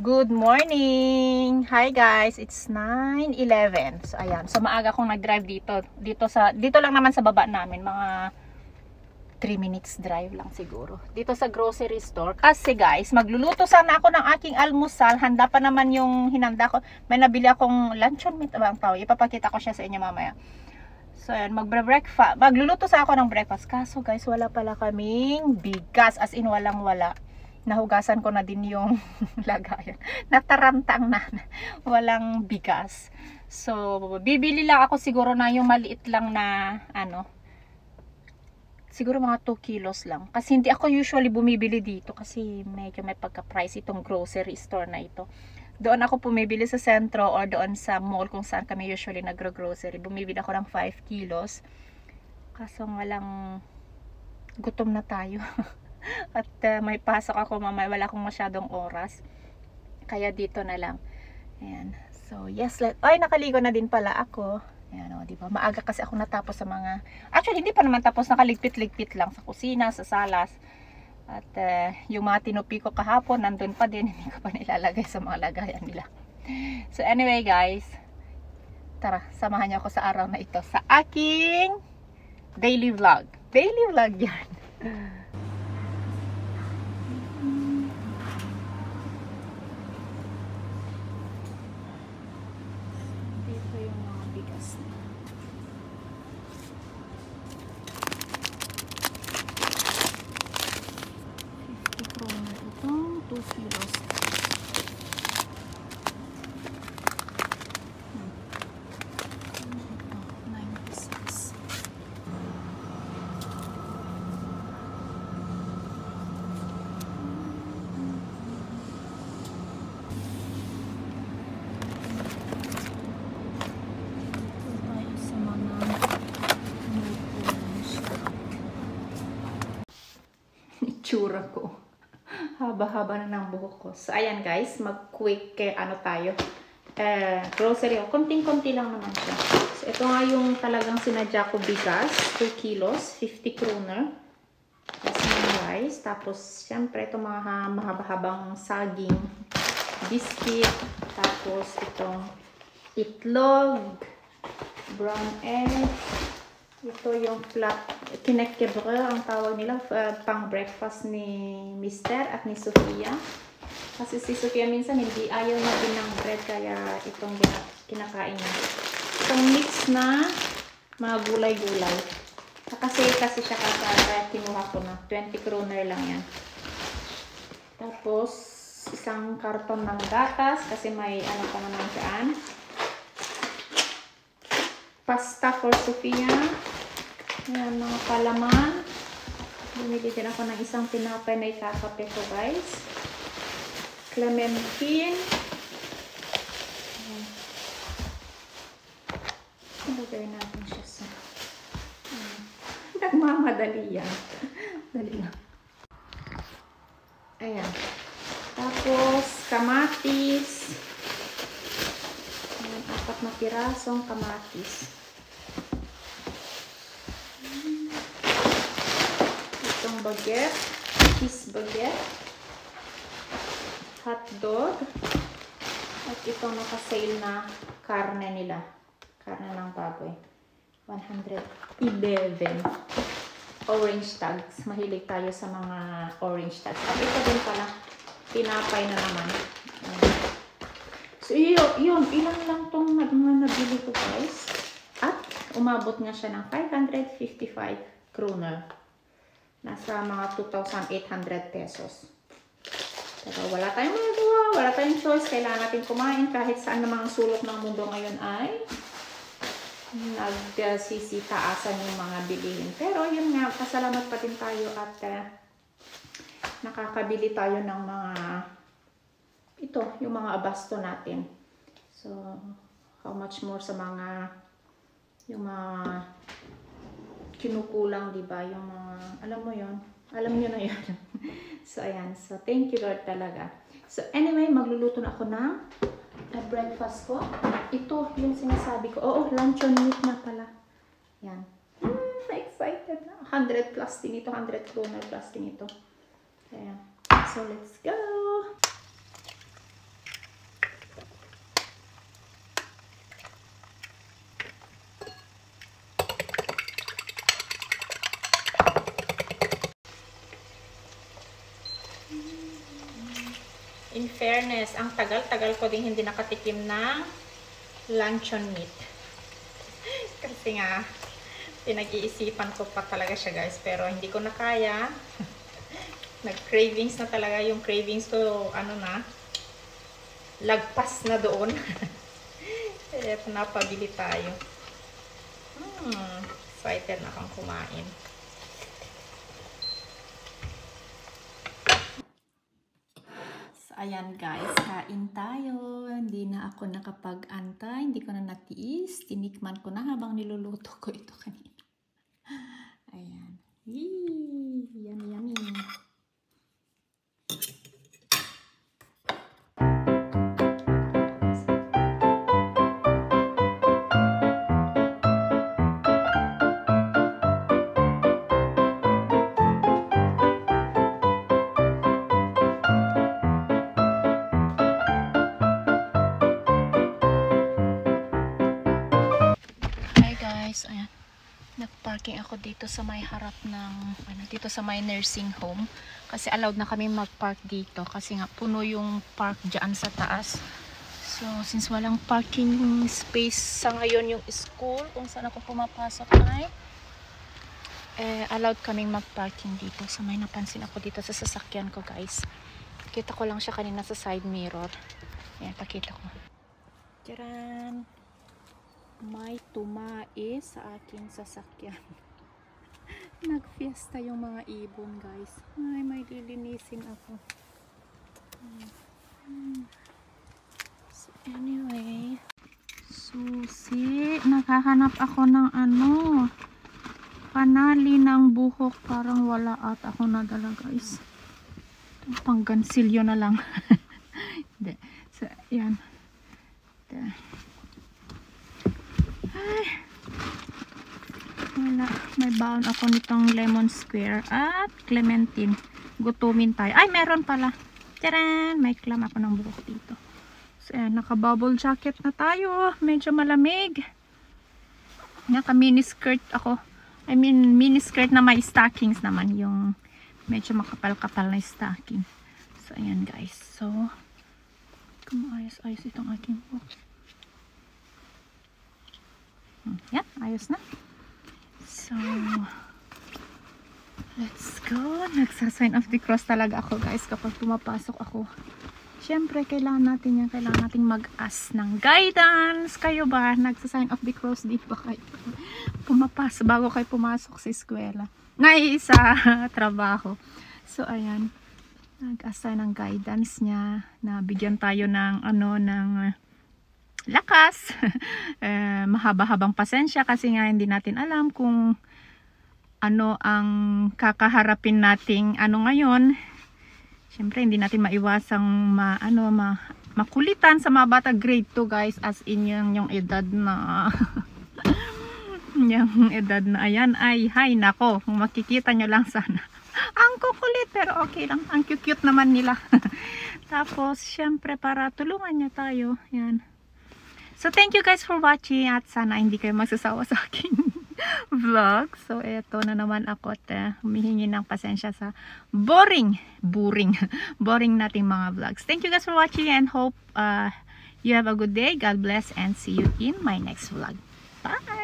Good morning! Hi guys, it's 9:11. So ayan, so maaga akong nag-drive dito lang naman sa baba namin, mga 3 minutes drive lang siguro. Dito sa grocery store kasi guys, magluluto sana ako ng aking almusal. Handa pa naman yung hinanda ko. May nabili akong luncheon meat bang tawag. Ipapakita ko siya sa inyo mamaya. So ayan, magluluto sa ako ng breakfast. Kaso guys, wala pala kaming bigas, as in walang-wala. Nahugasan ko na din yung lagayan. Natarantang na. Walang bigas. So, bibili lang ako siguro na yung maliit lang na, siguro mga 2 kilos lang. Kasi hindi ako usually bumibili dito kasi medyo may pagka-price itong grocery store na ito. Doon ako pumibili sa sentro or doon sa mall kung saan kami usually nagro-grocery. Bumibili ako ng 5 kilos. Kaso walang gutom na tayo. At may pasok ako mamaya, wala akong masyadong oras, kaya dito na lang. Ayan. So yes, ay nakaligo na din pala ako. Ayan, o, diba? Maaga kasi ako natapos sa mga, actually hindi pa naman tapos, nakaligpit-ligpit lang sa kusina, sa salas. At yung mga tinupi ko kahapon nandun pa din, hindi ko pa nilalagay sa mga lagayan nila. So anyway guys, tara, samahan niyo ako sa araw na ito sa aking daily vlog. Daily vlog yan. Tsura ko. Haba-haba na ng buhok ko. So, ayan guys, mag-quick tayo. Grocery. Konting-konti lang naman siya. So, ito nga yung talagang sinadya ko bigas. 2 kilos, 50 kroner. Tapos ng rice. Tapos, syempre, ito mga mahaba-habang saging. Biscuit. Tapos, itong itlog. Brown egg. Ito yung flat, kinekebre ang tawag nila, pang breakfast ni Mister at ni Sofia. Kasi si Sofia minsan hindi ayaw na din ng bread, kaya itong kinakain niya. Itong mix na mga gulay-gulay. Kasi siya kaya kinuha ko na. 20 kroner lang yan. Tapos, isang karton ng gatas kasi may pa naman dyan. Pasta for Sofia. Ayan, mga palaman. Bumili din ako ng isang tinapay na ikakape ko guys. Clementine. Ayan. Ilagay natin siya sa... Nagmamadali yan. Dali lang. Ayan. Tapos, kamatis. Ayan, 4 na pirasong kamatis. Baguette, cheese baguette, hotdog, at itong naka-sale na karne nila, karne ng baboy, 111. Orange tags, mahilig tayo sa mga orange tags. At ito din pala, tinapay na naman. So yun, ilan lang tong nabili ko guys, at umabot nga siya ng 555 kroner. Nasa mga 2,800 pesos. Pero wala tayong magagawa, wala tayong choice. Kailangan natin kumain kahit saan na mga sulok ng mundo ngayon ay nagsisitaasan yung mga bilihin. Pero yun nga, pasalamat pa din tayo at nakakabili tayo ng mga yung mga abasto natin. So, how much more sa mga yung mga kinukulang, diba? Yung mga, alam mo yon, alam nyo na yun. So, ayan. So, thank you Lord talaga. So, anyway, magluluto na ako ng breakfast ko. Ito, yung sinasabi ko. Oo, luncheon meat na pala. Yan. Excited na. 100 plus din ito. 100 kroner plus din ito. Ayan. So, let's go! In fairness, ang tagal-tagal ko din hindi nakatikim ng luncheon meat. Kasi nga, pinag-iisipan ko pa talaga siya guys, pero hindi ko na kaya. Nag-cravings na talaga, yung cravings ko, ano na, lagpas na doon. Kaya napabili tayo. Excited na akong kumain. So, ayan guys, kain tayo. Hindi na ako nakapag-antay, hindi ko na natiis. Tinikman ko na habang niluluto ko ito kanina. Ayan. Yee! Yummy, yummy. Ayan, nag-parking ako dito sa may harap ng dito sa may nursing home kasi allowed na kami mag-park dito kasi nga puno yung park dyan sa taas. So since walang parking space sa ngayon yung school kung saan ako pumapasok ay allowed kaming mag-parking dito. So may napansin ako dito sa sasakyan ko guys. Kita ko lang siya kanina sa side mirror. Ayan, pakita ko. Tcharan! May tumae sa aking sasakyan. Nagfiesta yung mga ibon guys. Ay, may lilinisin ako. So anyway, susi, naghahanap ako ng panali ng buhok. Parang wala at ako nadala guys. Panggansilyo na lang. Hindi. So yan. Ay, wala. May baon ako nitong lemon square at clementine. Gutumin tayo. Ay, meron pala. Tcharan! May clam ako ng buhok dito. So, ayan, naka-bubble jacket na tayo. Medyo malamig. Naka-mini skirt ako. I mean, mini skirt na may stockings naman. Yung medyo makapal-kapal na stocking. So, ayan guys. So, kumayos-ayos itong aking buhok. Yan, ayos na. So, let's go. Nagsasign of the cross talaga ako guys kapag pumapasok ako. Siyempre, kailangan natin yan. Kailangan natin mag-ask ng guidance. Kayo ba? Nagsasign of the cross din ba kayo? Pumapasok bago kayo pumasok sa eskwela. Sa trabaho. So, ayan. Nag-ask tayo ng guidance niya. Nabigyan tayo ng lakas. Mahaba-habang pasensya kasi nga hindi natin alam kung ano ang kakaharapin nating ngayon. Siyempre hindi natin maiwasang makulitan sa mga bata grade 2 guys, as in yung edad na yung edad na ayan ay hay nako, kung makikita nyo lang sana. Ang kukulit pero okay lang, ang cute naman nila. Tapos siyempre para tulungan nyo tayo, yan. So, thank you guys for watching at sana hindi kayo magsasawa sa aking vlog. So, eto na naman ako at humihingi ng pasensya sa boring nating mga vlogs. Thank you guys for watching and hope you have a good day. God bless and see you in my next vlog. Bye!